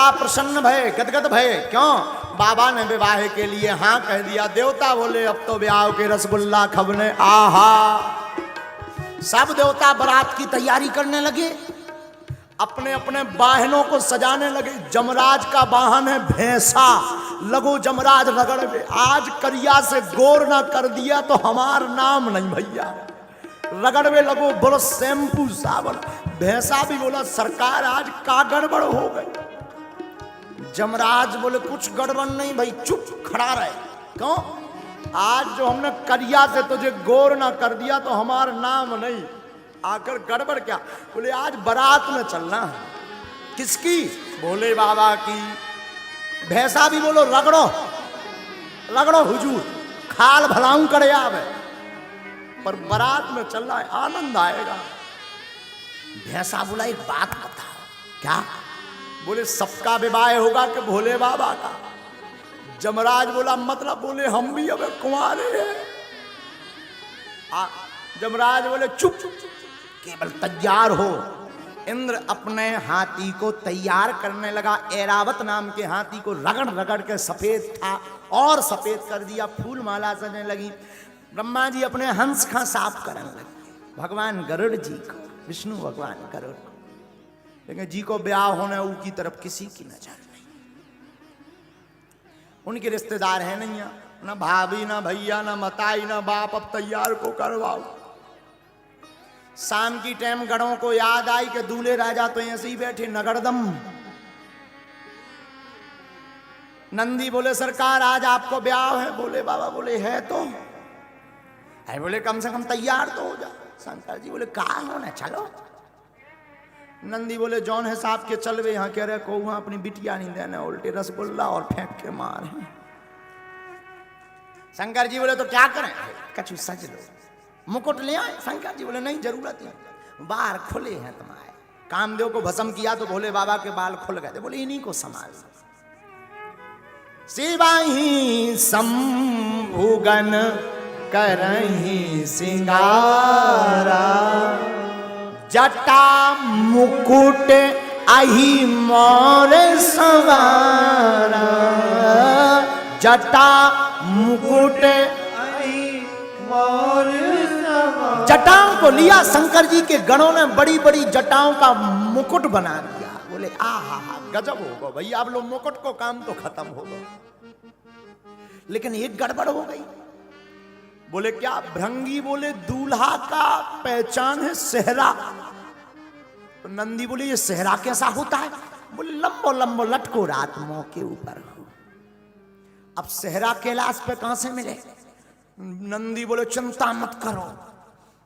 देवता प्रसन्न भय, गदगद भय। क्यों? बाबा ने विवाह के लिए हाँ कह दिया। देवता बोले अब तो ब्याह के रसगुल्ला खबने। आहा, सब देवता बारात की तैयारी करने लगे, अपने अपने वाहनों को सजाने लगे। जमराज का वाहन है भैंसा, लगो जमराज रगड़ में। आज करिया से गोर ना कर दिया तो हमार नाम नहीं भैया। रगड़ में लगो, बोलो शैम्पू साबुन। भैंसा भी बोला सरकार आज का गड़बड़ हो गई। जमराज बोले कुछ गड़बड़ नहीं भाई, चुप खड़ा रहे। क्यों? आज जो हमने करिया से तुझे गोर ना कर दिया तो हमार नाम नहीं। आकर गड़बड़ क्या? बोले आज बारात में चलना है। किसकी? भोले बाबा की। भैंसा भी बोलो रगड़ो रगड़ो हुजूर, खाल भलाऊं करे आवे, पर बारात में चलना है, आनंद आएगा। भैंसा बोला एक बात बताओ। क्या? बोले सबका विवाह होगा कि भोले बाबा का? जमराज बोला मतलब? बोले हम भी अब कुंवारे हैं। जमराज बोले चुप, केवल तैयार हो। इंद्र अपने हाथी को तैयार करने लगा। ऐरावत नाम के हाथी को रगड़ रगड़ के सफेद था और सफेद कर दिया। फूल माला सजने लगी। ब्रह्मा जी अपने हंस का साफ करने लगे। भगवान गरुड़ जी को, विष्णु भगवान गरुड़ को, लेकिन जी को ब्याह होने उनकी तरफ किसी की नजर नहीं। उनके रिश्तेदार है नहीं, ना भाभी ना भैया ना मताई ना बाप। अब तैयार को करवाओ। शाम की टाइम गढ़ों को याद आई कि दूल्हे राजा तो ऐसे ही बैठे नगरदम। नंदी बोले सरकार आज आपको ब्याह है। बोले बाबा बोले है तो है। बोले कम से कम तैयार तो हो जा। शंकर जी बोले कहाँ होना, चलो। नंदी बोले जौन हिसाब के चलवे यहाँ कह रहे को वहां अपनी बिटिया नहीं देने, उल्टे रसगुल्ला और फेंक के मारे। शंकर जी बोले तो क्या करें? कछु सज लो, मुकुट ले आए। शंकर जी बोले नहीं जरूरत नहीं, बाल खुले हैं तुम्हारे। कामदेव को भस्म किया तो भोले बाबा के बाल खुल गए थे। बोले इन्हीं को संभाल। शिवाही शंभुगन करही सिंगारा, जटा मुकुट अहि मोर सवारा। जटा मुकुट जटाओं को लिया शंकर जी के गणों ने, बड़ी बड़ी जटाओं का मुकुट बना दिया। बोले आहा गजब होगा भैया, आप लोग मुकुट को काम तो खत्म होगा। लेकिन एक गड़बड़ हो गई। बोले क्या? भृंगी बोले दूल्हा का पहचान है सेहरा। तो नंदी बोले ये सेहरा कैसा होता है? बोले लंबो लंबो लटको रात मुंह के ऊपर हो। अब सेहरा कैलाश पे कहां से मिले? नंदी बोले चिंता मत करो।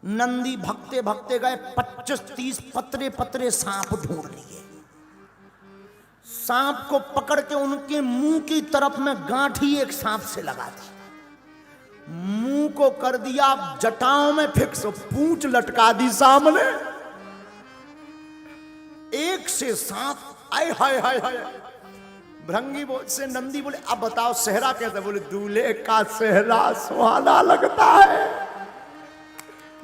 नंदी भगते भगते गए, 25-30 पतरे पतरे सांप ढूंढ लिए। सांप को पकड़ के उनके मुंह की तरफ में गांठी एक सांप से लगा दी। मुंह को कर दिया जटाओं में फिक्स, पूंछ लटका दी सामने। एक से सांप आए हाय हाय हाय। भृंगी से नंदी बोले अब बताओ सेहरा कैसे? बोले दूल्हे का सेहरा सुहाना लगता है।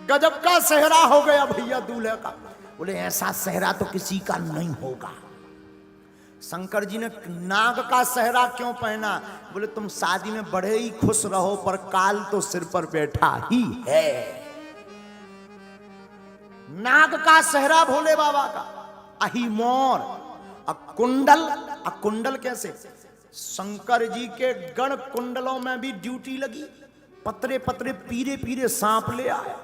गजब का सेहरा हो गया भैया दूल्हे का। बोले ऐसा सेहरा तो किसी का नहीं होगा। शंकर जी ने नाग का सेहरा क्यों पहना? बोले तुम शादी में बड़े ही खुश रहो, पर काल तो सिर पर बैठा ही है। नाग का सेहरा भोले बाबा का। अहि मोर कुंडल। कुंडल कैसे? शंकर जी के गण कुंडलों में भी ड्यूटी लगी। पतरे पतरे पीरे पीरे सांप ले आए।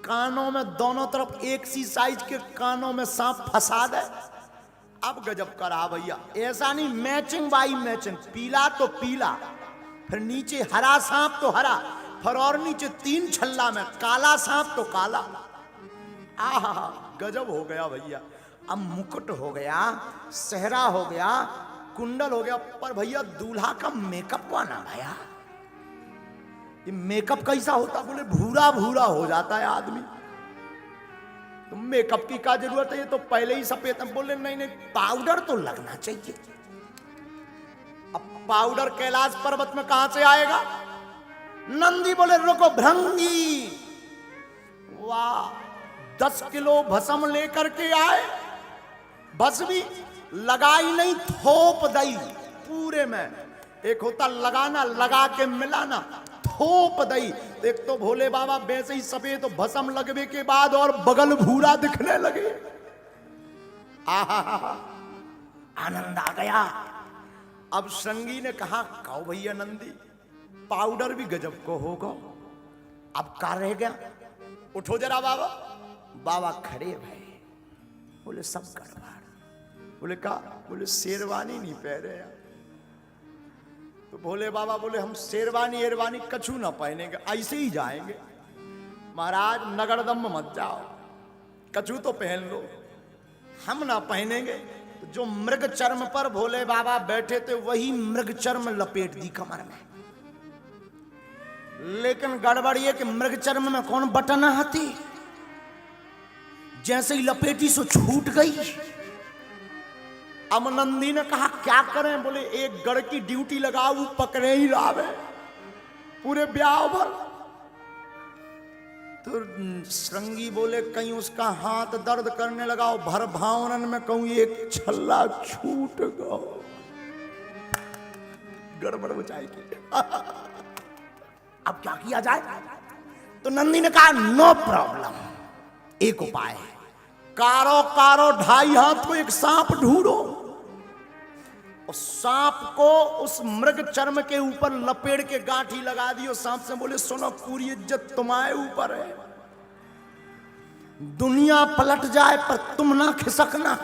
कानों में दोनों तरफ एक सी साइज के कानों में सांप फंसा दे। अब गजब करा भैया। ऐसा नहीं, मैचिंग बाई मैचिंग। पीला तो पीला, फिर नीचे हरा सांप तो हरा, फिर और नीचे 3 छल्ला में काला सांप तो काला। आहा गजब हो गया भैया। अब मुकुट हो गया, सेहरा हो गया, कुंडल हो गया, पर भैया दूल्हा का मेकअप बना भैया। ये मेकअप कैसा होता? बोले भूरा भूरा हो जाता है आदमी। तो मेकअप की क्या जरूरत है? ये तो पहले ही सफेद। बोले नहीं नहीं, पाउडर तो लगना चाहिए। अब पाउडर कैलाश पर्वत में कहां से आएगा? नंदी बोले रुको भृंगी, वाह 10 किलो भस्म लेकर के आए। भस्मी लगाई नहीं, थोप दई पूरे में। एक होता लगाना, लगा के मिलाना, थोप दई। तो एक तो भोले बाबा वैसे ही सफेद, तो भस्म लगने के बाद और बगल भूरा दिखने लगे। आहा, आनंद आ गया। अब श्रृंगी ने कहा, कहो भैया नंदी, पाउडर भी गजब को होगा, अब का रह गया, उठो जरा बाबा। बाबा खड़े भाई, बोले सब गड़बड़। बोले का? बोले शेरवानी नहीं पहने यार। तो भोले बाबा बोले हम शेरवानी एरवानी कछु ना पहनेंगे, ऐसे ही जाएंगे। महाराज नगरदम मत जाओ, कछु तो पहन लो, हम ना पहनेंगे। तो जो मृग चर्म पर भोले बाबा बैठे थे वही मृग चर्म लपेट दी कमर में। लेकिन गड़बड़ ये कि मृग चर्म में कौन बटन आती, जैसे ही लपेटी सो छूट गई। अब नंदी ने कहा क्या करें? बोले एक गढ़ की ड्यूटी लगाओ, वो पकड़े ही लावे पूरे ब्याह भर। तो श्रृंगी बोले कहीं उसका हाथ दर्द करने लगा, भर भावनन में कहूं एक छल्ला छूट गो, गड़बड़ हो जाएगी। अब क्या किया जाए? तो नंदी ने कहा नो प्रॉब्लम, एक उपाय है, कारो कारो 2.5 हाथ को एक सांप ढूंढो, और सांप को उस मृग चर्म के ऊपर लपेट के गांठी लगा दियो। सांप से बोले सुनो, पूरी इज्जत तुम्हारे ऊपर है, दुनिया पलट जाए पर तुम ना खिसकना।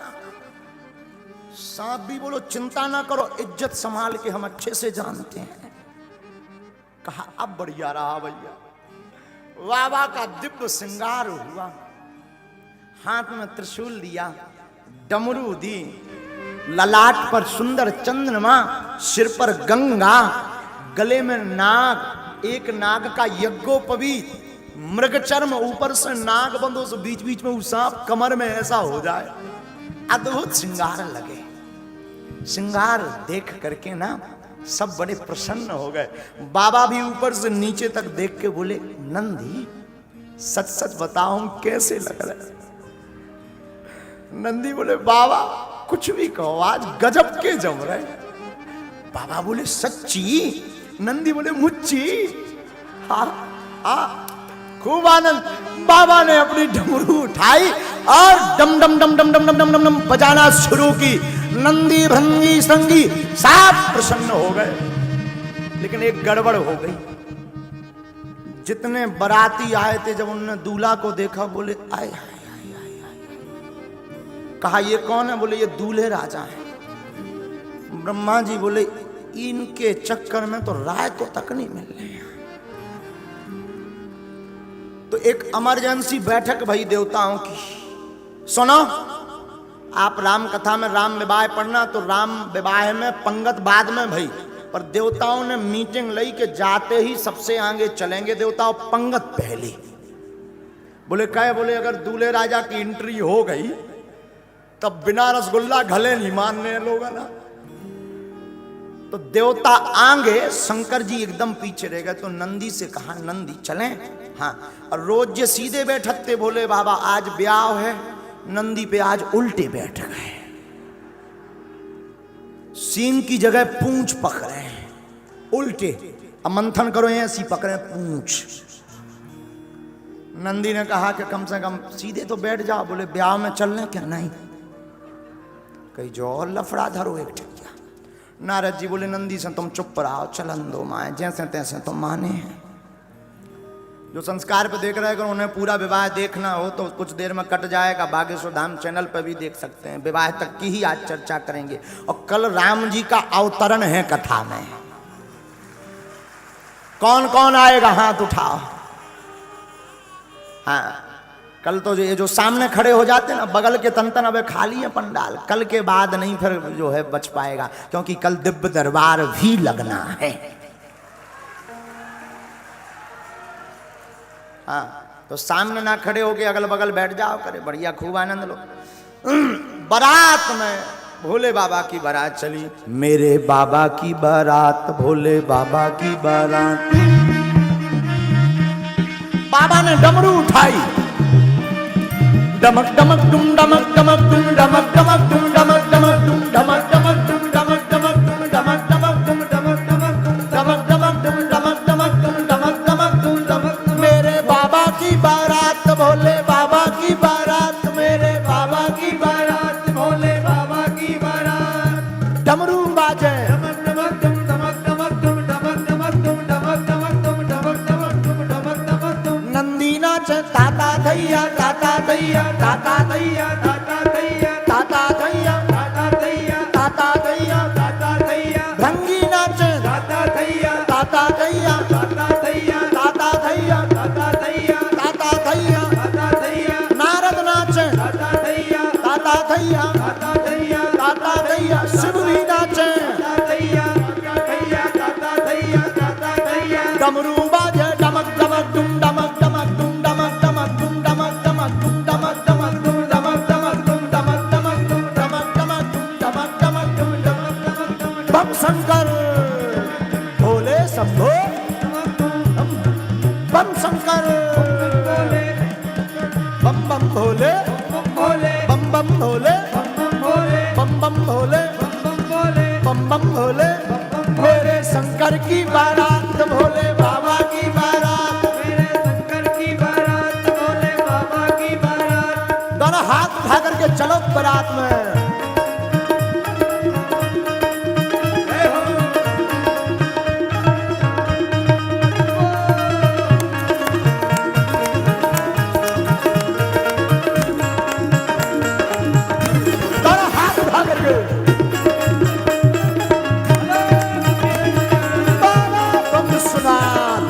सांप भी बोलो चिंता ना करो, इज्जत संभाल के हम अच्छे से जानते हैं। कहा अब बढ़िया रहा भैया। बाबा का दिव्य श्रृंगार हुआ, हाथ में त्रिशूल दिया, डमरू दी, ललाट पर सुंदर चंद्रमा, सिर पर गंगा, गले में नाग, एक नाग का यज्ञोपवीत, मृग चर्म, ऊपर से नाग बंदो से बीच बीच में सांप, कमर में ऐसा हो जाए। अद्भुत श्रृंगार लगे। श्रृंगार देख करके ना सब बड़े प्रसन्न हो गए। बाबा भी ऊपर से नीचे तक देख के बोले नंदी सच सच बताओ कैसे लग रहा है? नंदी बोले बाबा कुछ भी कहो, आज गजब के जम रहे। बाबा बोले सच्ची? नंदी बोले मुच्ची। हाँ हाँ, खूब आनंद। बाबा ने अपनी डमरू उठाई और डम डम डम डम डम डम डम डम डम बजाना शुरू की। नंदी भृंगी श्रृंगी सब प्रसन्न हो गए। लेकिन एक गड़बड़ हो गई। जितने बाराती आए थे, जब उन्होंने दूल्हा को देखा बोले आए आए। कहा ये कौन है? बोले ये दूल्हे राजा हैं। ब्रह्मा जी बोले इनके चक्कर में तो राय को तक नहीं मिल रही है। तो एक इमरजेंसी बैठक भई देवताओं की। सुनो, आप राम कथा में राम विवाह पढ़ना, तो राम विवाह में पंगत बाद में भई, पर देवताओं ने मीटिंग लई के जाते ही सबसे आगे चलेंगे देवताओं, पंगत पहले। बोले कहे? बोले अगर दूल्हे राजा की एंट्री हो गई तब बिना रसगुल्ला घले नहीं मानने लोग ना। तो देवता आगे, शंकर जी एकदम पीछे रह गए। तो नंदी से कहा नंदी चलें? हाँ। और रोज जे सीधे बैठते भोले बाबा, आज ब्याह है, नंदी पे आज उल्टे बैठ गए। सींग की जगह पूंछ पकड़े हैं उल्टे। अब मंथन करो, ऐसी पकड़े पूंछ। नंदी ने कहा कि कम से कम सीधे तो बैठ जाओ। बोले ब्याह में चलने क्या? नहीं, कहीं जो और लफड़ा धरो एक ठिकिया। नारद जी बोले नंदी से तुम चुप रहो, चलन दो माए, जैसे तैसे तो माने हैं। जो संस्कार पे देख रहे हैं, अगर उन्हें पूरा विवाह देखना हो तो कुछ देर में कट जाएगा, बागेश्वर धाम चैनल पर भी देख सकते हैं। विवाह तक की ही आज चर्चा करेंगे। और कल राम जी का अवतरण है कथा में। कौन कौन आएगा हाथ उठाओ। हाँ, कल तो ये जो सामने खड़े हो जाते हैं ना, बगल के तन अब खाली है पंडाल। कल के बाद नहीं फिर जो है बच पाएगा, क्योंकि कल दिव्य दरबार भी लगना है। हाँ, तो सामने ना खड़े होके अगल बगल बैठ जाओ करे, बढ़िया खूब आनंद लो। बारात में भोले बाबा की बारात चली। मेरे बाबा की बारात, भोले बाबा की बारात। बाबा ने डमरू उठाई, डमक डमक डुम डमक डमक डुम डमक डमक डुम डमक डमक डुम। भोले बाबा की बारात, मेरे बाबा की बारात, भोले बाबा की बारात। डमरू बाजे डमक डमक डम डमक डमक डम डमक डमक डम डमक डमक डम डमक डमक डम डमक डमक डम। नंदी नाचे ताता धैया, ताता धैया, ताता धैया, ताता दैया ताता धैया, ताता दैया ताता धैया, ताता दैया भृंगी नाचे ताता दैया ताता धैया, ताता दैया ताता धैया, ताता दैया ताता धैया, ताता दैया नारद नाचे ताता दैया ताता धैया, ताता दैया ताता धैया, शिव भी नाचे ताता दैया ताता दैया ताता दैया। डमरू बाजे डमक डमक डुम डमक डमक डुम डमक डमक डुम डमक डमक डुम डमक डमक डुम डमक डमक डुम डमक डमक डुम डमक डमक डुम डमक डमक डुम डमक डमक डुम। बम शंकर भोले शंभो, बम शंकर भोले बम बम भोले, भोले बम बम भोले, भोले बम बम भोले, भोले बम बम भोले, मेरे शंकर की बारात, भोले बाबा की बारात। मेरे शंकर की बारात, भोले बाबा की बारात। दोनों हाथ उठा करके चलो बारात में। जय हो। दोनों हाथ उठा करके बाबा बम सुनार।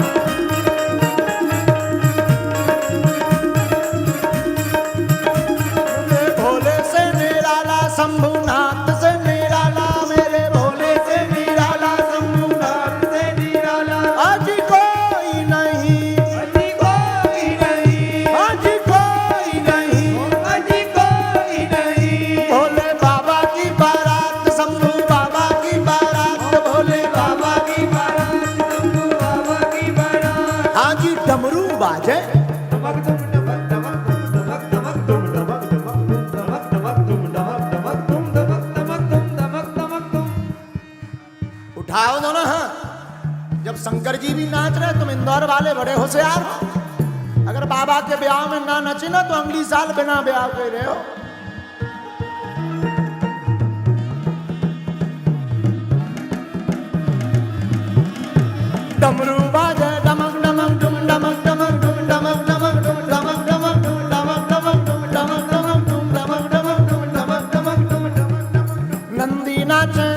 मेरे भोले से निराला शंभुनाथ से निराला, मेरे भोले से निराला शंभुनाथ से निराला आज कोई नहीं, अजी कोई नहीं, आज कोई नहीं। अजी कोई नहीं। भोले बाबा की बारात, शंभू बाबा की बारात, भोले बाबा की बारात। शंभू बाबा की बारात। आजी डमरू बाजे डमक डुम डमक डमक डुम डमक डमक डुम डमक डमक डुम डमक डमक डुम डमक डमक डुम डमक डमक डुम। उठाओ दोनों हाथ। जब शंकर जी भी नाच रहे, तुम इंदौर वाले बड़े होशियार हो। अगर बाबा के ब्याह में ना नचे ना, तो अगली साल बिना ब्याह के रहे हो। डमरू बाजे डमक डमक डुम डमक डमक डुम डमक डमक डुम डमक डमक डुम डमक डमक डुम डमक डमक डुम डमक डमक डुम डमक डमक डुम डमक डमक। नंदी नाचे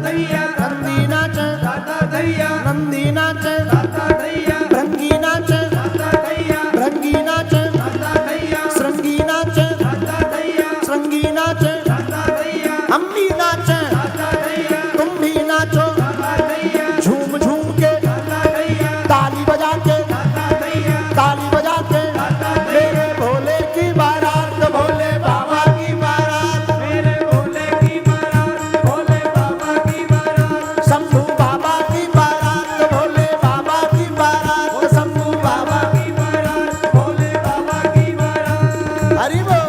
दैया नंदी नाचे ताता दैया नंदी नाचे, ताता दैया भृंगी नाचे ताता दैया भृंगी नाचे, ताता दैया श्रृंगी नाचे ताता दैया श्रृंगी नाचे, ताता दैया हम भी नाचे ताता दैया तुम भी नाचो, ताता दैया झूम झूम के ताता दैया ताली बजा के, ताता दैया ताली बजा के। ताता दैया। मेरे भोले की बारात, भोले बाबा की बारात, मेरे भोले की बारात, भोले बाबा की बारात। शंभू बाबा की बारात, भोले बाबा की बारात, शंभू बाबा की बारात, भोले बाबा की बारात। हरि बोल।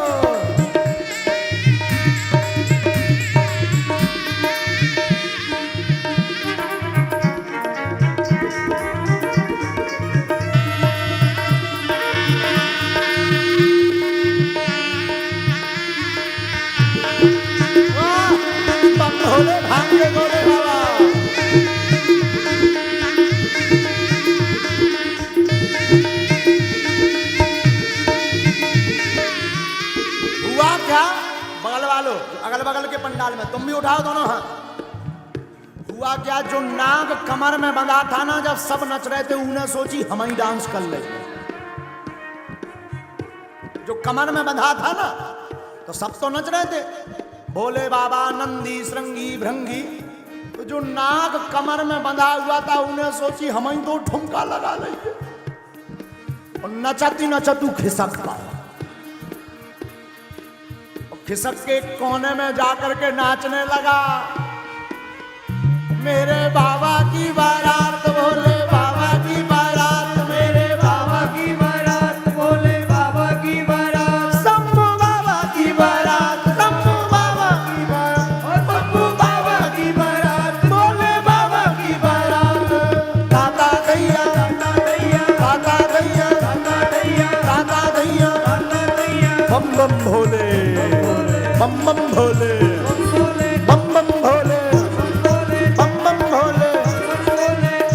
वाह, बम भोले भांगे भोले बाबा। हुआ क्या बगल वालों, अगल बगल के पंडाल में तुम भी उठाओ दोनों हाथ। हुआ क्या, जो नाग कमर में बंधा था ना, जब सब नच रहे थे, उन्हें सोची हम ही डांस कर ले। जो कमर में बंधा था ना, तो सब तो नच रहे थे, भोले बाबा, नंदी, श्रृंगी, भृंगी। तो जो नाग कमर में बंधा हुआ था, उन्हें सोची हम ही तो ठुमका लगा लेंगे। और नचती नचतू खिसक पाया, खिसक के कोने में जाकर के नाचने लगा। मेरे बाबा की बारात, भोले बाबा की बारात, मेरे बाबा की बारात, भोले बाबा की बारात, शंभू बाबा की बारात, शंभू बाबा की बारात, शंभू बाबा की बारात, भोले बाबा की बारात। ताता दैया, ताता दैया, ताता दैया, ताता दैया, ताता दैया, बम बम भोले बम बम भोले बम बम भोले बम बम भोले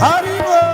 हरि बोल।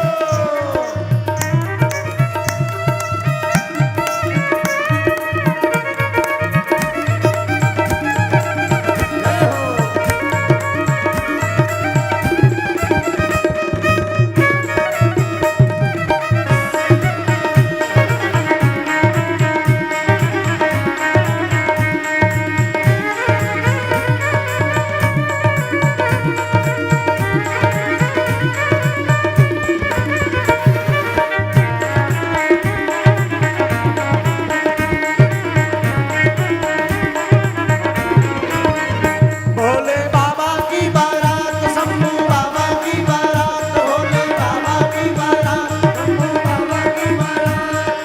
भोले बाबा की बारात शंभू बाबा की बारात भोले बाबा की बारात शंभू बाबा की बारात।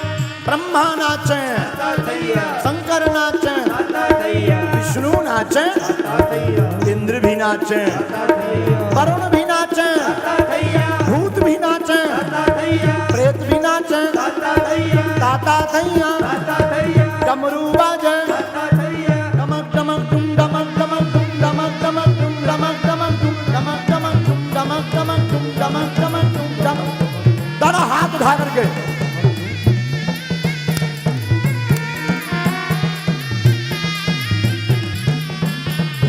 ब्रह्मा नाचे शंकर नाचे विष्णु नाचे इंद्र भी नाचे वरुण भी नाचे भूत भी नाचे प्रेत भी नाचे ताता थैया डमरू बाजे डमक डमक डुम डमक डमक डुम डमक डमक डुम डमक डमक डुम डमक डमक डुम डमक डमक डुम डमक डमक डुम डमक। दोनों हाथ उठा करके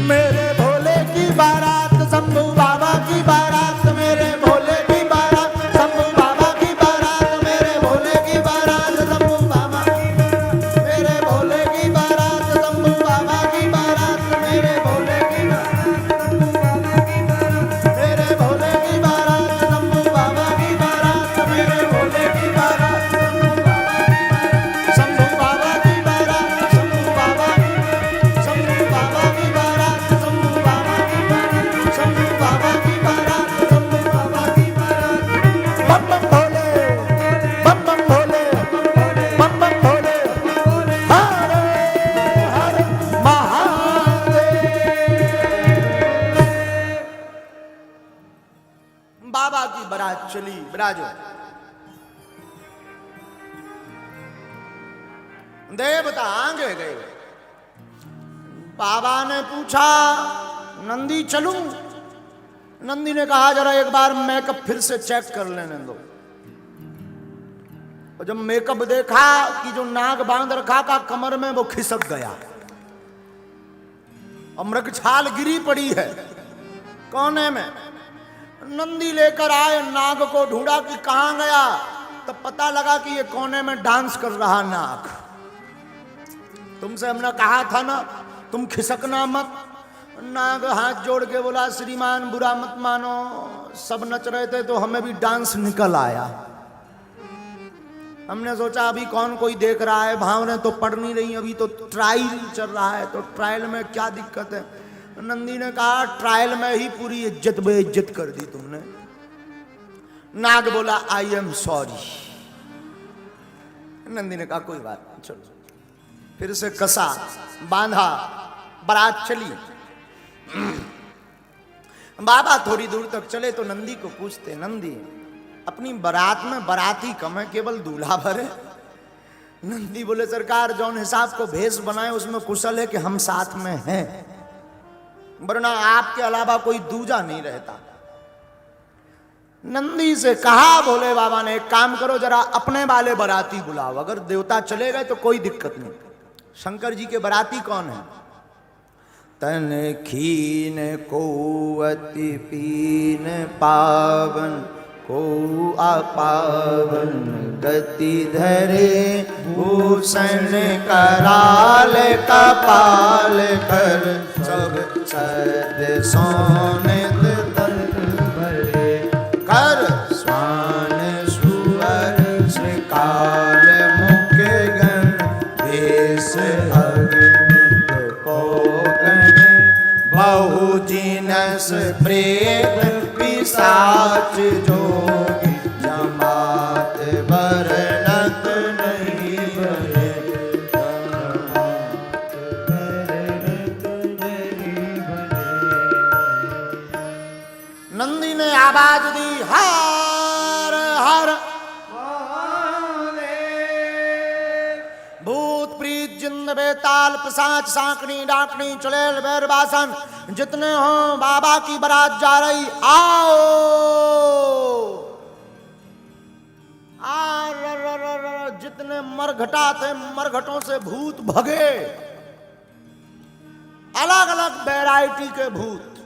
मेरे भोले की बारात शंभू बाबा की बारात मेरे भोले की बारात शंभू बाबा की बारात मेरे भोले की बारात शंभू बाबा की बारात मेरे भोले की बारात शंभू बाबा की बारात मेरे भोले की बारात शंभू बाबा की बारात मेरे भोले की बारात शंभू बाबा की बारात शंभू बाबा शंभू बाबा की बारात शंभू बाबा की बारात शंभू बाबा की बारात शंभू बाबा की बारात। बम बम भोले बम बम भोले बम बम भोले हर हर महादेव। बाबा की बारात चली बिराजो। देवता आगे गए। बाबा ने पूछा नंदी चलूं? नंदी ने कहा जरा एक बार मेकअप फिर से चेक कर लेने दो। और जब मेकअप देखा कि जो नाग बांध रखा का कमर में वो खिसक गया और मृगछाल गिरी पड़ी है कोने में। नंदी लेकर आए नाग को ढूंढा कि कहां गया, तब पता लगा कि ये कोने में डांस कर रहा नाग। तुमसे हमने कहा था ना तुम खिसकना मत। नाग हाथ जोड़ के बोला श्रीमान बुरा मत मानो, सब नच रहे थे तो हमें भी डांस निकल आया। हमने सोचा अभी कौन कोई देख रहा है, भावने तो पड़ नहीं रही, अभी तो ट्रायल चल रहा है तो ट्रायल में क्या दिक्कत है। नंदी ने कहा ट्रायल में ही पूरी इज्जत बेइज्जत कर दी तुमने। नाग बोला आई एम सॉरी। नंदी ने कहा कोई बात नहीं चलो। फिर से कसा बांधा, बारात चली। बाबा थोड़ी दूर तक चले तो नंदी को पूछते नंदी अपनी बारात में बाराती कम है केवल दूल्हा भर है। नंदी बोले सरकार जौन हिसाब को भेष बनाए उसमें कुशल है कि हम साथ में हैं, वरना आपके अलावा कोई दूजा नहीं रहता। नंदी से कहा भोले बाबा ने एक काम करो जरा अपने वाले बाराती बुलाओ, अगर देवता चले गए तो कोई दिक्कत नहीं। शंकर जी के बाराती कौन है? तन खीन को अति पीन पावन को अपावन गति धरे भूषण कराल कपाल कर सब सद सोनित तन भरे कर स्वान सुअर श्रीकाल मुख गण भेष अग्नित को गण बहु जिनस प्रेत पिशाच जोगी जमात बरनत नहीं बने। नंदी ने आवाज दी हर हर भू भूत प्रीत जिन्न बेताल पिशाच सांकनी डाकनी चुड़ैल बैर बासन जितने हो बाबा की बारात जा रही, आओ जितने मरघटा थे मरघटों से भूत भगे। अलग अलग वैरायटी के भूत,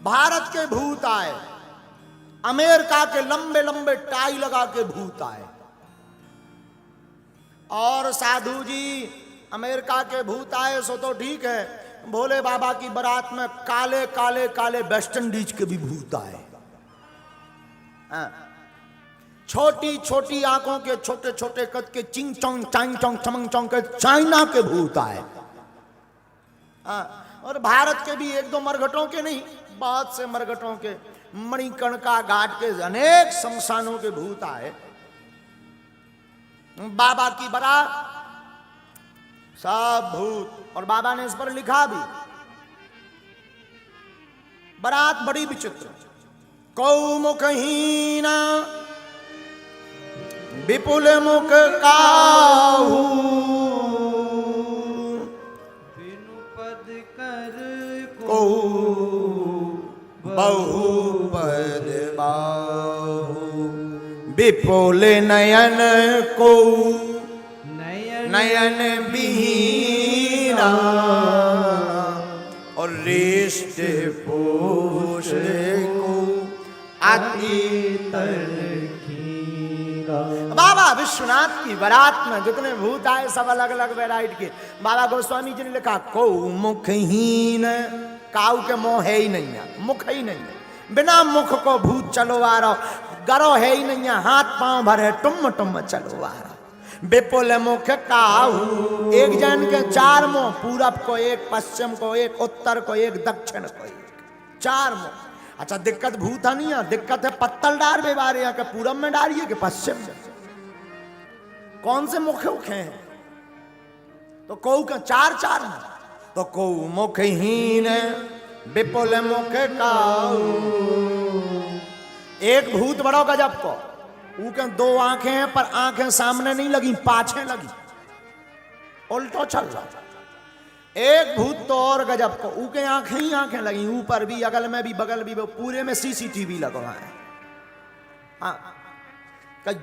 भारत के भूत आए, अमेरिका के लंबे लंबे टाई लगा के भूत आए। और साधु जी अमेरिका के भूत आए सो तो ठीक है, भोले बाबा की बारात में काले काले काले वेस्ट इंडीज के भी भूत आए। छोटी छोटी आंखों के छोटे छोटे कद के चिंग चोंग चांग चोंग चमंग चोंग के चाइना के भूत आए। और भारत के भी एक दो मरघटों के नहीं, बहुत से मरघटों के, मणिकर्णिका घाट के अनेक शमशानों के भूत आए। बाबा की बारात सब भूत। और बाबा ने इस पर लिखा भी, बारात बड़ी विचित्र, कौ मुखहीना विपुल मुख काहू, बिनु पद कर को बहुपद बाहु, विपुल नयन को नयन बिहीना, और रिष्ट पोष को अति बाबा विश्वनाथ की बारात में जितने भूत आए सब अलग अलग वैरायटी के। बाबा गोस्वामी जी ने लिखा, को मुखहीन, काऊ के मुंह है ही नहीं है, मुख ही नहीं है, बिना मुख को भूत चलो आ रहा, गरो है ही नहीं है, हाथ पांव भरे टुम टुम चलो आ रहा। विपुल मुख काहू, एक जन के चार मुंह, पूरब को एक, पश्चिम को एक, उत्तर को एक, दक्षिण को एक, चार मुंह। अच्छा दिक्कत भूत नहीं है, दिक्कत है पत्तल डार बेवारे यहाँ के पूरब में डालिए कि पश्चिम में, कौन से मुख हैं? तो कौ का चार चार में, तो कौ मुखहीन विपुल मुख काऊ। एक भूत बड़ो गजब को, ऊके दो आंखें हैं पर आंखें सामने नहीं लगी, पाछे लगी, उल्टो चल रहा। एक भूत तो और गजब को, ऊके आंखें ही आंखें लगी, ऊपर भी अगल में भी बगल भी, पूरे में सीसीटीवी लगवा है। हाँ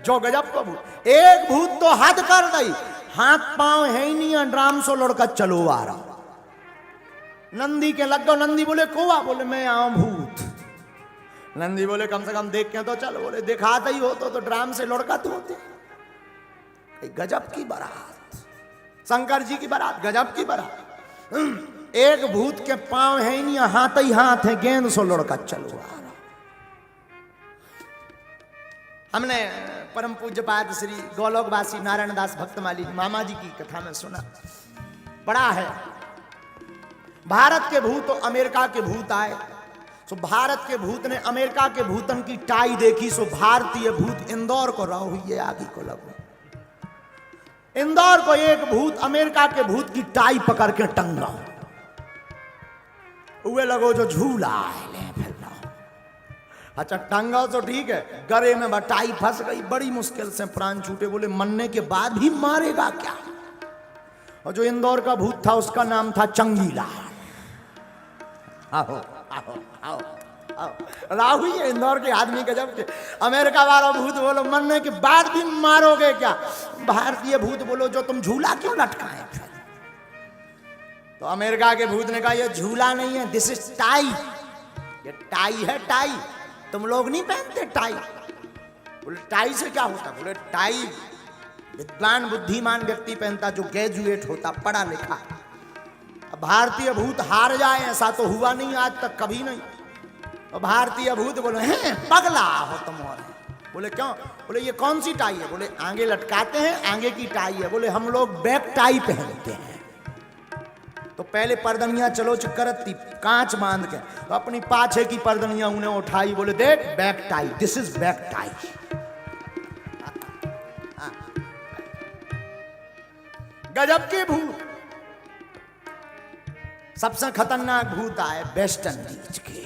जो गजब को भूत। एक भूत तो हद कर गई, हाथ पांव है ही नहीं, ड्राम सो लड़का चलो आ रहा। नंदी के लग गो, नंदी बोले कोवा, बोले मैं आऊं भूत। नंदी बोले कम से कम देख के तो चल, बोले दिखाता ही हो तो ड्राम से लड़का तो होते। गजब की बारात, शंकर जी की बारात, गजब की बारात। एक भूत के पांव है ही नहीं, हाथ ही हाथ है, गेंद सो लड़का चलो आ रहा। हमने परम पूज्य पाद श्री गोलोकवासी नारायण दास भक्तमाली मामा जी की कथा में सुना, बड़ा है। भारत के भूत तो अमेरिका के भूत आए, सो भारत के भूत ने अमेरिका के भूतन की टाई देखी, सो भारतीय भूत इंदौर को रहो हुई है, आगे को लगो। इंदौर को एक भूत अमेरिका के भूत की टाई पकड़ के टंगा हुए लगो जो झूला है। अच्छा टंगा तो ठीक है, गले में बटाई फंस गई, बड़ी मुश्किल से प्राण छूटे, बोले मरने के बाद भी मारेगा क्या। और जो इंदौर का भूत था उसका नाम था चंगीला। आओ आओ आओ आओ, राहु ये इंदौर के आदमी के जब के अमेरिका वाला भूत बोलो मरने के बाद भी मारोगे क्या। भारतीय भूत बोलो जो तुम झूला क्यों लटकाए। तो अमेरिका के भूत ने कहा ये झूला नहीं है, दिस इज टाई, ये टाई है, टाई। तुम लोग नहीं पहनते टाई। बोले टाई से क्या होता। बोले टाई विद्वान बुद्धिमान व्यक्ति पहनता, जो ग्रेजुएट होता, पढ़ा लिखा। अब भारतीय भूत हार जाए ऐसा तो हुआ नहीं आज तक, कभी नहीं। और भारतीय भूत बोले हैं पगला हो तुम। और बोले क्यों। बोले ये कौन सी टाई है। बोले आगे लटकाते हैं, आगे की टाई है। बोले हम लोग बैक टाई पहनते हैं। तो पहले पर्दनियां चलो करती कांच बांध के, तो अपनी पाछे की पर्दनियां उन्हें उठाई, बोले देख back tie, this is back tie. गजब के भूत। सबसे खतरनाक भूत आए वेस्ट इंडीज के,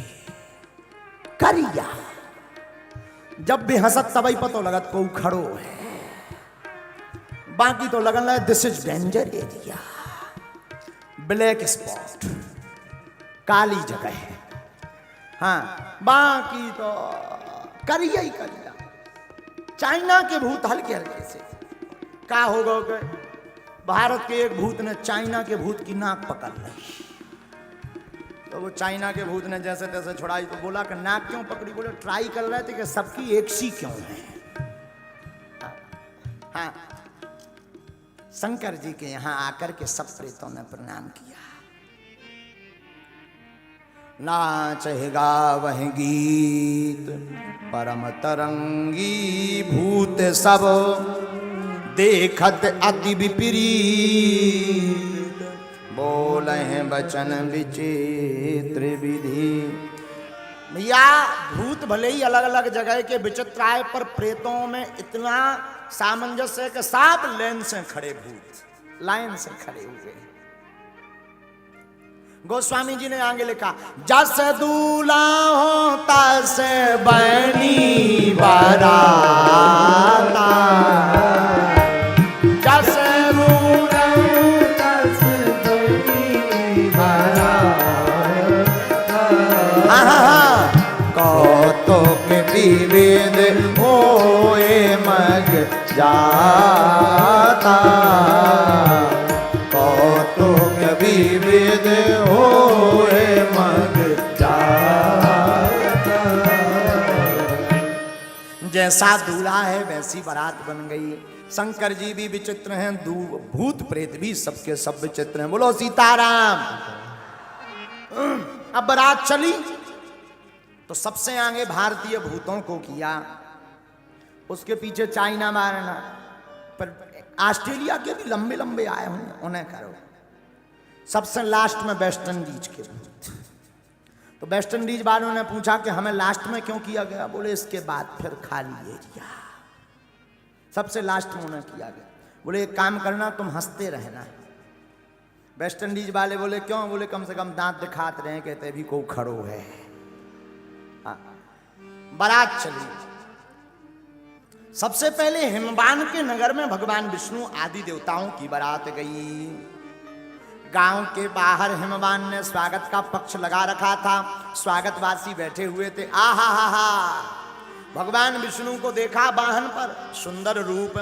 करिया। जब भी हंसत तबई पतो लगत को खड़ो है। बाकी तो लगन लगे this is danger area, black spot, काली जगह है। हाँ, बाकी तो करिया ही करिया। चाइना के भूत हल्के हल्के से का हो गए, भारत के एक भूत ने चाइना के भूत की नाक पकड़ ली। तो वो चाइना के भूत ने जैसे तैसे छुड़ाई तो बोला कि नाक क्यों पकड़ी? बोले ट्राई कर रहे थे कि सबकी एक सी क्यों है। हाँ, शंकर जी के यहां आकर के सब प्रेतों ने प्रणाम किया। नाचेगा वह गीत परम तरंगी, भूत सब देखत अति विपरीत, बोले हैं वचन विचित्र विधि। भैया भूत भले ही अलग अलग जगह के विचित्र आए, पर प्रेतों में इतना सामंजस्य है कि साफ लाइन से खड़े, भूत लाइन से खड़े हुए। गोस्वामी जी ने आगे लिखा, जस दूल्हा हो तस बनी बराता, जस दूल्हा हो तस बनी बराता, कौतुक विविध होए मग जाता, कौतुक विविध होए मग जाता। जैसा दूल्हा है वैसी बारात बन गई। शंकर जी भी विचित्र हैं, भूत प्रेत भी सबके सब विचित्र हैं। बोलो सीताराम। अब बारात चली तो सबसे आगे भारतीय भूतों को किया, उसके पीछे चाइना मारना, पर ऑस्ट्रेलिया के भी लंबे लंबे आए होंगे, उन्हें करो। सबसे लास्ट में वेस्ट इंडीज के भूत। तो वेस्ट इंडीज वालों ने पूछा कि हमें लास्ट में क्यों किया गया? बोले इसके बाद फिर खाली एरिया, सबसे लास्ट में उन्हें किया गया। बोले एक काम करना, तुम हंसते रहना। वेस्ट इंडीज वाले बोले क्यों? बोले कम से कम दांत दिखाते रहे, कहते भी को खड़ो है। बारात चली। सबसे पहले हिमवान के नगर में भगवान विष्णु आदि देवताओं की बारात गई। गांव के बाहर हिमवान ने स्वागत का पक्ष लगा रखा था, स्वागतवासी बैठे हुए थे। आहा हा हा, भगवान विष्णु को देखा वाहन पर, सुंदर रूप,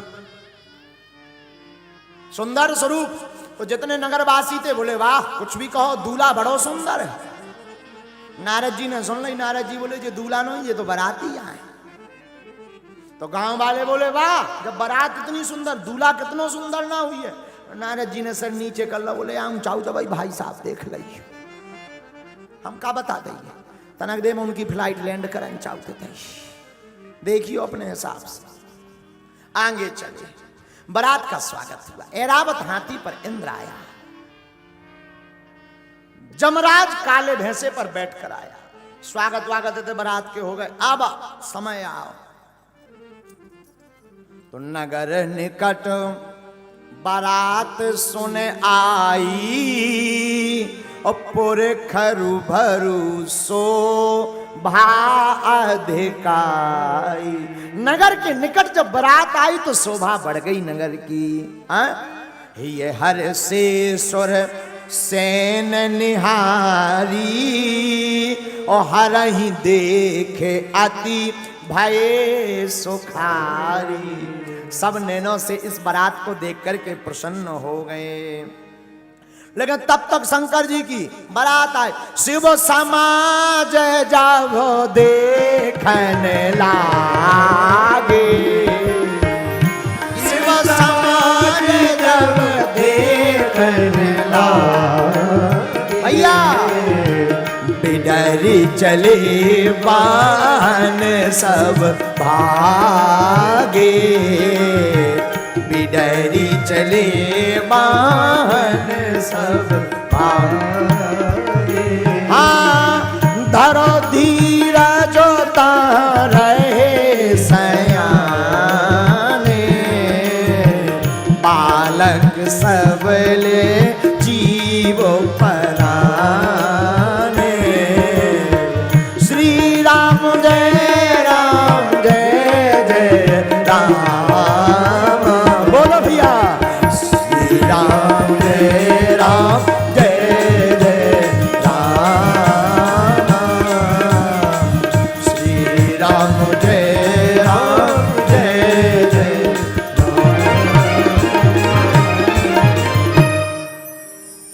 सुंदर स्वरूप। तो जितने नगरवासी थे बोले वाह, कुछ भी कहो, दूल्हा बड़ो सुंदर है। नारद जी ने सुन ली। नारद जी बोले ये दूल्हा नहीं, ये तो बाराती आए। तो गांव वाले बोले वाह, जब बारात इतनी सुंदर, दूल्हा कितना सुंदर ना हुई है। नारद जी ने सर नीचे कर ला, बोले हम चाहू तो भाई साहब देख ली, हम का बता देंगे। तनक दे में उनकी फ्लाइट लैंड करें चाहते थे, देखियो अपने हिसाब से। आगे चले, बारात का स्वागत हुआ। ऐरावत हाथी पर इंद्र आया, जमराज काले भैंसे पर बैठकर आया। स्वागत वागत थे बारात के हो गए। अब समय आओ। तो नगर निकट बारात सुने आई, और पुर खरु भरु सो भा अधिकाई। नगर के निकट जब बारात आई तो शोभा बढ़ गई नगर की। ये हर से सुर सेन निहारी, और हर ही देखे अति भये सुखारी। सब नैनों से इस बारात को देख करके प्रसन्न हो गए। लेकिन तब तक शंकर जी की बारात आई। शिव समाज जब देखने लागे, शिव समाज जब देखने लागे, भैया बिडरी चले बान सब भागे, बिडरी चले बान सब भागे। हाँ, धरो धीरज रहे सयाने, बालक सबले जीव पराने। श्री राम जय राम, जय जय राम। बोलो भैया।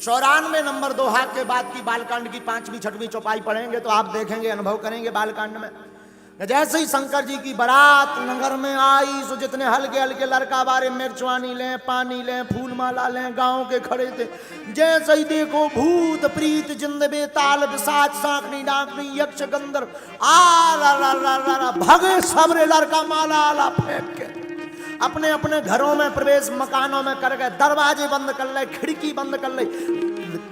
94 नंबर दोहा के बाद की बालकांड की 5वीं 6वीं चौपाई पढ़ेंगे तो आप देखेंगे, अनुभव करेंगे बालकांड में। जैसे ही शंकर जी की बारात नगर में आई, सो जितने हल्के हल्के लड़का बारे मिर्चवानी लें, पानी लें, फूल माला लें, गांव के खड़े थे। जैसे ही देखो भूत प्रीत जिंद बेताल पिशाच सांकनी डाकनी यक्ष गंधर्व आ रा रा रा रा रा भगे सबरे लड़का माला आला फेंक के अपने अपने घरों में प्रवेश, मकानों में कर गए, दरवाजे बंद कर ले, खिड़की बंद कर ले,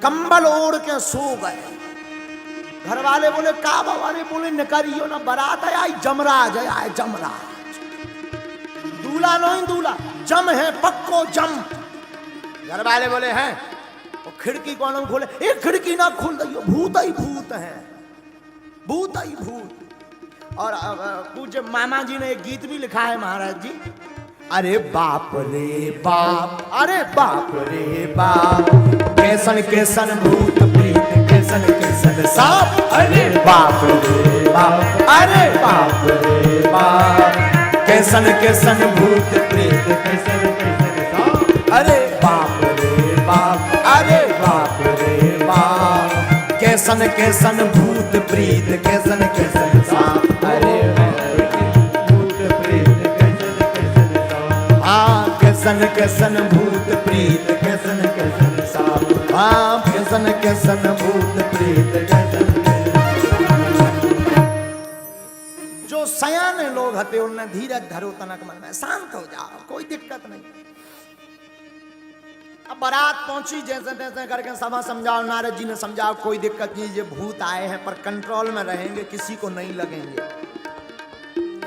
कंबल ओढ़ के सो गए। घर वाले बोले का बाबा ने, बोले निकरियो ना, बारात है आई, जमराज है आए, जमराज, दूल्हा नहीं दूल्हा, जम है पक्को जम। घर वाले बोले हैं, तो खिड़की कौन खोले, एक खिड़की ना खोल दियो, भूत ही भूत है, भूत ही भूत। और पूज्य मामा जी ने एक गीत भी लिखा है महाराज जी, अरे बाप रे बाप, अरे बाप रे बाप, कैसन कैसन भूत प्रीत, कैसन कैसन सांप, अरे बाप रे बाप, अरे बाप रे बाप, कैसन कैसन भूत प्रीत, कैसन कैसन सांप, अरे बाप रे बाप, अरे बाप रे बाप, कैसन कैसन भूत प्रीत, कैसन कैसन सांप, अरे कैसन कैसन भूत प्रीत, कैसन कैसन सांप, हाँ कैसन कैसन भूत प्रीत, कैसन जो सयाने लोग हते उन्हें धीरज धरो तनक मन में, शांत हो जाओ, कोई दिक्कत नहीं। अब बारात पहुंची, जैसे तैसे करके सभा समझाओ, नारद जी ने समझाओ कोई दिक्कत नहीं, ये भूत आए हैं पर कंट्रोल में रहेंगे, किसी को नहीं लगेंगे।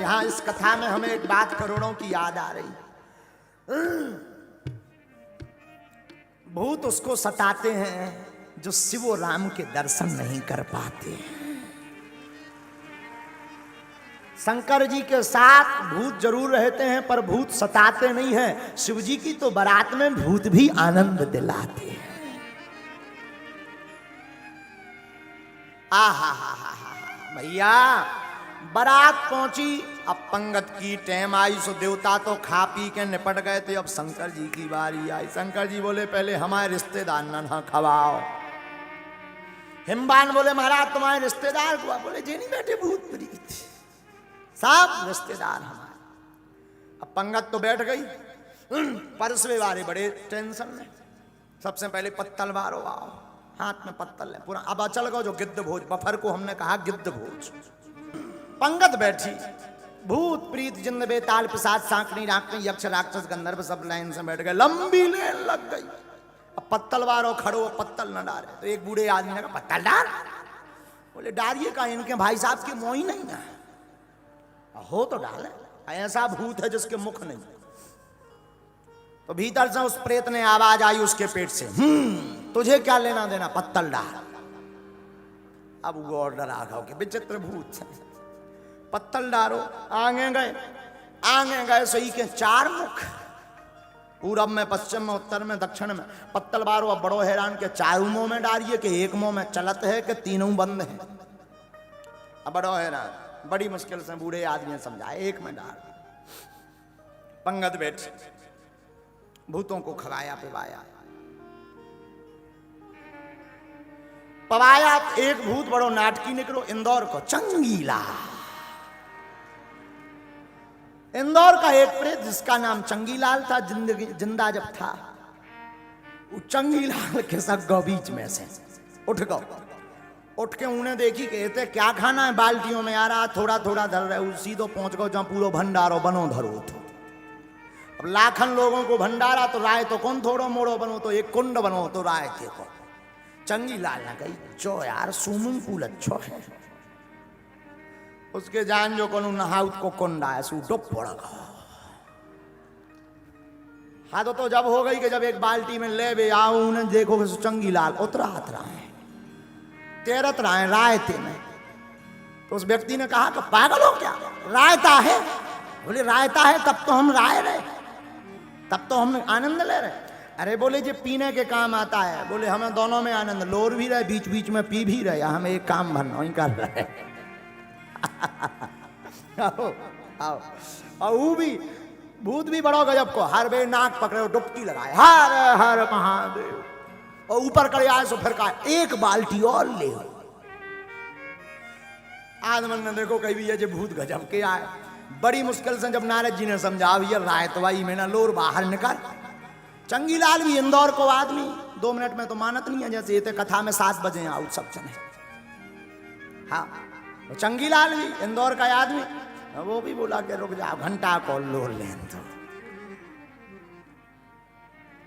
यहाँ इस कथा में हमें एक बात करोड़ों की याद आ रही, भूत उसको सताते हैं जो शिव और राम के दर्शन नहीं कर पाते हैं। शंकर जी के साथ भूत जरूर रहते हैं पर भूत सताते नहीं हैं। शिव जी की तो बारात में भूत भी आनंद दिलाते हैं। आहा हा हा हा भैया, बारात पहुंची, अब पंगत की टाइम आई, सो देवता तो खा पी के निपट गए थे, अब शंकर जी की बारी आई। शंकर जी बोले पहले हमारे रिश्तेदार ना खवाओ। हिमबान बोले महाराज तुम्हारे रिश्तेदार को, बोले जे नहीं बैठे भूत प्रीत, सब रिश्तेदार हमारे। अब पंगत तो बैठ गई, परसवे वाले बड़े टेंशन में, सबसे पहले पत्तल मारो, आओ हाथ में पत्तल है पूरा। अब अचल गो जो गिद्ध भोज, बफर को हमने कहा गिद्ध भोज। पंगत बैठी, भूत प्रीत जिंद बेताल पिशाच सांकनी डाकनी यक्ष राक्षस गंधर्व सब लाइन से बैठ गए, लंबी लेन लग गई। अब पत्तल वारो खड़ो, पत्तल न डाले, तो एक बूढ़े आदमी ने कहा पत्तल डाल। बोले डालिए का, इनके भाई साहब की मोही नहीं है, हो तो डाले, ऐसा भूत है जिसके मुख नहीं। तो भीतर से उस प्रेत ने आवाज आई उसके पेट से, तुझे क्या लेना देना, पत्तल डाल। अब वो ऑर्डर आ गया कि विचित्र भूत है, पत्तल डालो। आगे गए सही के 4 मुख, पूरब में, पश्चिम में, उत्तर में, दक्षिण में। पत्तल बारो, अब बड़ो हैरान के 4 मुंह में डालिए कि एक मुंह में चलत है कि तीनों बंद है। अब बड़ो हैरान, बड़ी मुश्किल से बूढ़े आदमी ने समझाया एक में डाल। पंगत बैठ, भूतों को खवाया पिवाया। पवाया एक भूत बड़ो नाटकी निकलो, इंदौर को चंगीला। इंदौर का एक प्रेत जिसका नाम चंगीलाल था, जिंदा जब था, वो चंगीलाल के सब गौ बीच में से उठ गो, उठ के उन्हें देखी कहते क्या खाना है, बाल्टियों में आ रहा, थोड़ा थोड़ा धर रहे, उसी तो पहुंच गो जहां पूरा भंडारो बनो धरो तो। अब लाखन लोगों को भंडारा तो राय तो कौन थोड़ो मोड़ो बनो, तो एक कुंड बनो तो राय थे को। चंगीलाल ने कही जो यार स्विमिंग पूल अच्छो है, उसके जान जो कोनु नहाउत को कुंड आया सू डुब पड़ गया। हाँ तो जब हो गई कि जब एक बाल्टी में ले बे आओ, उन्हें देखो कि चंगीलाल उतरात रहा है, तैरत रहा है रायते में। तो उस व्यक्ति ने कहा कि पागल हो क्या, रायता है? बोले रायता है तब तो हम राय रहे, तब तो हम आनंद ले रहे। अरे बोले जो पीने के काम आता है, बोले हमें दोनों में आनंद, लोर भी रहे बीच बीच में पी भी रहे, हम एक काम भरना ही कर रहे। आओ आओ, और वो भी भूत भी बड़ो गजब को, हर बे नाक पकड़े डुबकी लगाए, हर हर महादेव। और ऊपर करे आए सो फिर कहा एक बाल्टी और ले। आदमन ने देखो कहीं भी ये भूत गजब के आए। बड़ी मुश्किल से जब नारद जी ने समझा भैया रायतवाई में ना लोर बाहर निकल। चंगीलाल भी इंदौर को आदमी 2 मिनट में तो मानत नहीं है, जैसे ये कथा में 7 बजे आउट सब चले। हाँ तो चंगीलाल भी इंदौर का आदमी, वो भी बोला कि रुक जाओ घंटा को लोर लें। तो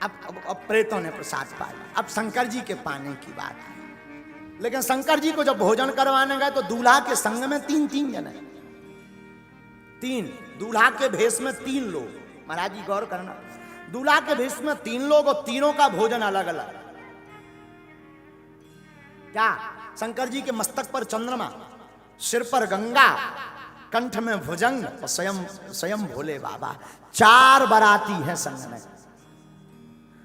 अब प्रेतों ने प्रसाद पाया। अब शंकर जी के पाने की बात है। लेकिन शंकर जी को जब भोजन करवाने गए तो दूल्हा के संग में 3 जने, 3 दूल्हा के भेष में 3 लोग। महाराज जी गौर करना, दूल्हा के भेष में 3 लोग और तीनों का भोजन अलग अलग। क्या? शंकर जी के मस्तक पर चंद्रमा, सिर पर गंगा, कंठ में भुजंग और स्वयं भोले बाबा। 4 बाराती हैं संग में।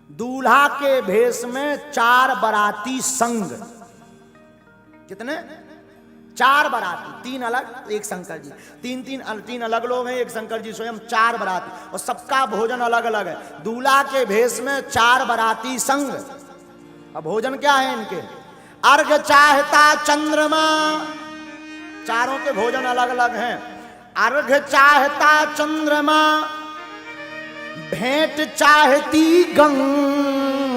दूल्हा के भेष में 4 बाराती संग। कितने? 4 बाराती, 3 अलग एक शंकर जी। 3 अलग लोग हैं, एक शंकर जी स्वयं। 4 बाराती और सबका भोजन अलग अलग है। दूल्हा के भेष में 4 बाराती संग। अब भोजन क्या है इनके? अर्घ चाहता चंद्रमा, चारों के भोजन अलग अलग हैं। अर्घ चाहता चंद्रमा, भेंट चाहती गंगे,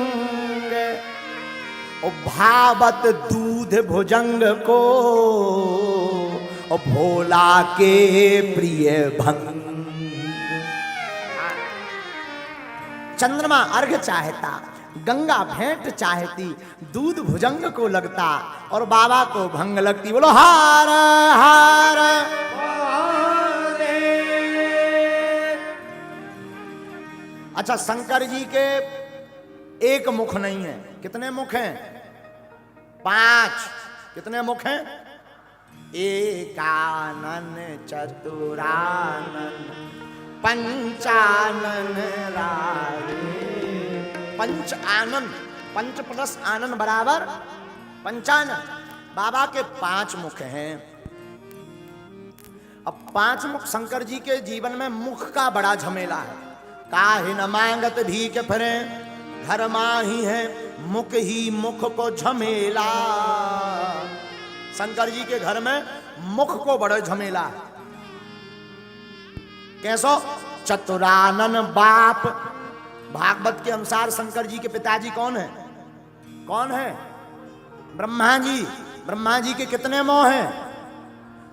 और भावत दूध भुजंग को, और भोला के प्रिय भंग। चंद्रमा अर्घ चाहता, गंगा भेंट चाहती, दूध भुजंग को लगता और बाबा को भंग लगती। बोलो हार हार। अच्छा शंकर जी के एक मुख नहीं है, कितने मुख हैं? 5। कितने मुख हैं? एकानन चतुरानन पंचानन राधे। पंच आनन, पंच प्लस आनन बराबर पंचानन। बाबा के 5 मुख हैं। अब 5 मुख शंकर जी के जीवन में मुख का बड़ा झमेला है। काहे न मांगत भीख फिरे, घर माही है मुख ही मुख को झमेला। शंकर जी के घर में मुख को बड़ा झमेला है। कैसो? चतुरानन बाप। भागवत के अनुसार शंकर जी के पिताजी कौन है? कौन है? ब्रह्मा जी। ब्रह्मा जी के कितने मोह हैं?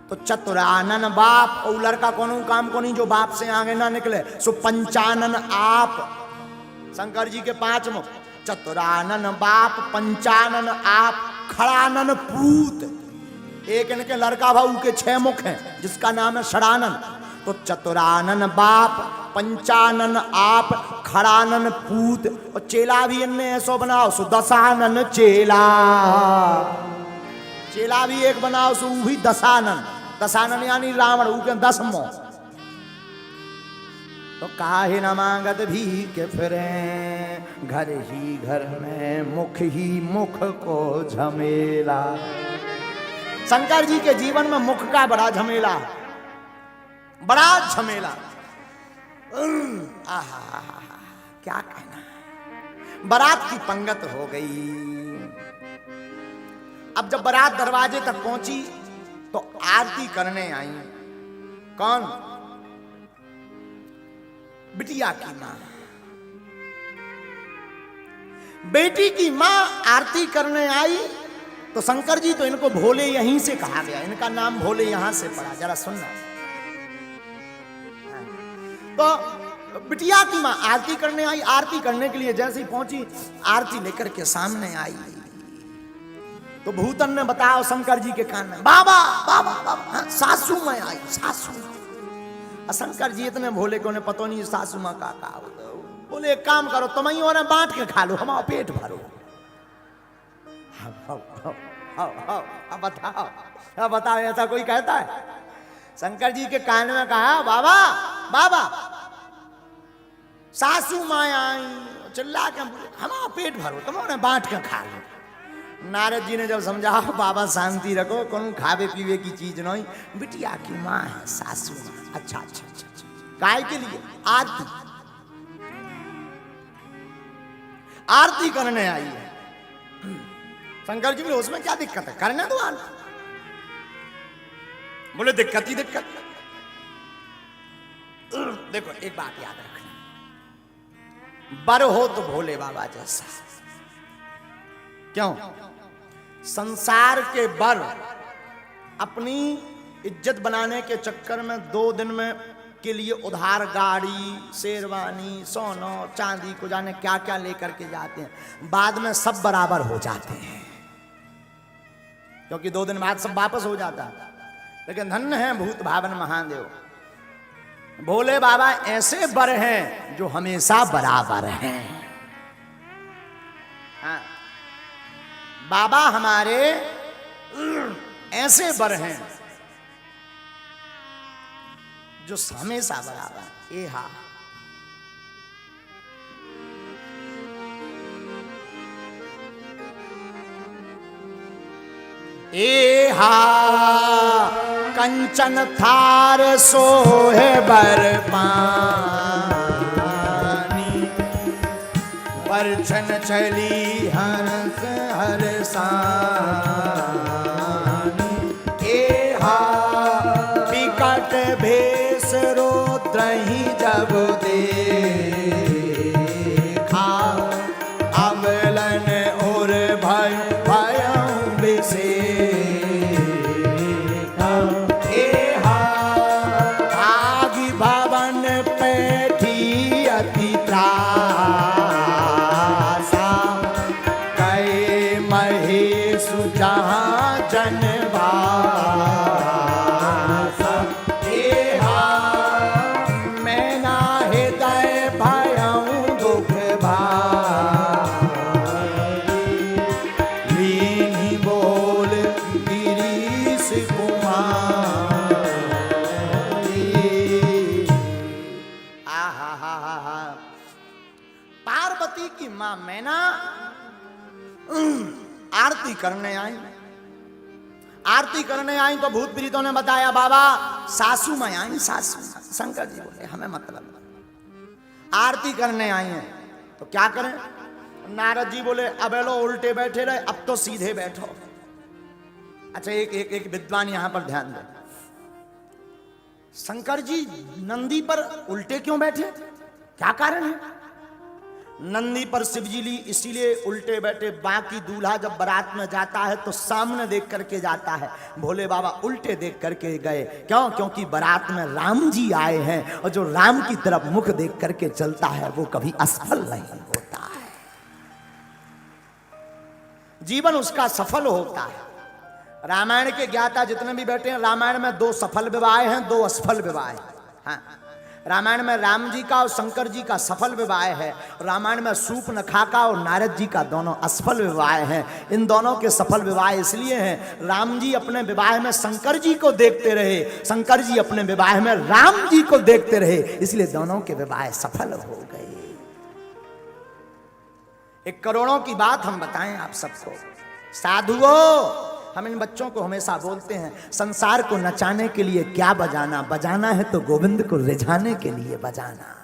तो चतुरानन बाप। और लड़का कौन काम को नहीं जो बाप से आगे ना निकले। सो पंचानन आप। शंकर जी के 5 मुख। चतुरानन बाप, पंचानन आप, खड़ानन पूत। एक इनके लड़का भाऊ के 6 मुख हैं जिसका नाम है षडानन। तो चतुरानन बाप, पंचानन आप, खड़ानन पूत, और चेला भी इनने ऐसो बनाओ सो दशानन चेला। चेला भी एक बनाओ सो भी दशानन। दशानन यानी रावण, उनके 10 मोह। तो काहे न मांगत भीख फिरे, घर ही घर में मुख ही मुख को झमेला। शंकर जी के जीवन में मुख का बड़ा झमेला, बड़ा झमेला। आहा क्या कहना। बारात की पंगत हो गई। अब जब बारात दरवाजे तक पहुंची तो आरती करने आई। कौन? बिटिया की मां। बेटी की मां आरती करने आई। तो शंकर जी तो इनको भोले यहीं से कहा गया, इनका नाम भोले यहां से पड़ा। जरा सुनना। तो बिटिया की मां आरती करने आई। आरती करने के लिए जैसे ही पहुंची, आरती लेकर के सामने आई तो भूतन ने बताया शंकर जी के कान में, बाबा बाबा बाबा। हाँ, सासू में आई, सासू। शंकर जी इतने भोले को ने पता नहीं सासू मां का बोले एक काम करो, तुम ही और बांट के खा लो, हमारा पेट भरो। अब बताओ, अब बताओ ऐसा कोई कहता है? शंकर जी के कान में कहा, बाबा बाबा। सासू माँ आई, चिल्ला के हमारा पेट भरो, तुम उन्हें बांट के खा लो। नारद जी ने जब समझा, बाबा शांति रखो, कौन खावे पीवे की चीज नहीं, बिटिया की माँ है सासू माँ। अच्छा अच्छा अच्छा अच्छा। काय के लिए? आरती, आरती करने आई है। शंकर जी बोले उसमें क्या दिक्कत है, करने दो आज। बोले दिक्कत ही दिक्कत। देखो एक बात याद रखना, बर हो तो भोले बाबा जैसा। क्यों? संसार के बर अपनी इज्जत बनाने के चक्कर में 2 दिन में के लिए उधार गाड़ी, शेरवानी, सोना, चांदी को जाने क्या क्या लेकर के जाते हैं, बाद में सब बराबर हो जाते हैं, क्योंकि 2 दिन बाद सब वापस हो जाता है। लेकिन धन्य है भूत भावन महादेव, भोले बाबा ऐसे बर हैं जो हमेशा बराबर हैं। हाँ, बाबा हमारे ऐसे बर हैं जो हमेशा बराबर। ए हा ए हा कंचन थार सोहे बर पानी, परछन चली हंस हरसानी। ए हा विकट भेष रोद्रहि जब देखा, अमलन और भय भयं विषेका। ए हा आगि भवन पैठी अति त्रासा, कहे महेश जहाँ जनवासा। ए हा मैं ना हृदय भयं दुख भारी, लीनी बोल गिरीश कुमारी। आहा, पार्वती की मां मैना आरती करने आई। आरती करने आई तो भूत प्रीतों ने बताया बाबा सासू में आई, सासू। शंकर जी बोले हमें मतलब, आरती करने आई हैं तो क्या करें? नारद जी बोले अब लो उल्टे बैठे रहे, अब तो सीधे बैठो। अच्छा एक विद्वान यहां पर ध्यान दे, शंकर जी नंदी पर उल्टे क्यों बैठे, क्या कारण है? नंदी पर शिवजी ली इसीलिए उल्टे बैठे, बाकी दूल्हा जब बारात में जाता है तो सामने देख करके जाता है, भोले बाबा उल्टे देख करके गए। क्यों? क्योंकि बारात में राम जी आए हैं और जो राम की तरफ मुख देख करके चलता है वो कभी असफल नहीं होता है, जीवन उसका सफल होता है। रामायण के ज्ञाता जितने भी बैठे हैं, रामायण में 2 सफल विवाह हैं, 2 असफल विवाह हैं। हाँ, रामायण में राम जी का और शंकर जी का सफल विवाह है, रामायण में सूर्पनखा का और नारद जी का दोनों असफल विवाह हैं। इन दोनों के सफल विवाह इसलिए हैं, राम जी अपने विवाह में शंकर जी को देखते रहे, शंकर जी अपने विवाह में राम जी को देखते रहे, इसलिए दोनों के विवाह सफल हो गए। एक करोड़ों की बात हम बताएं आप सबको, साधुओं हम इन बच्चों को हमेशा बोलते हैं, संसार को नचाने के लिए क्या बजाना, बजाना है तो गोविंद को रिझाने के लिए बजाना।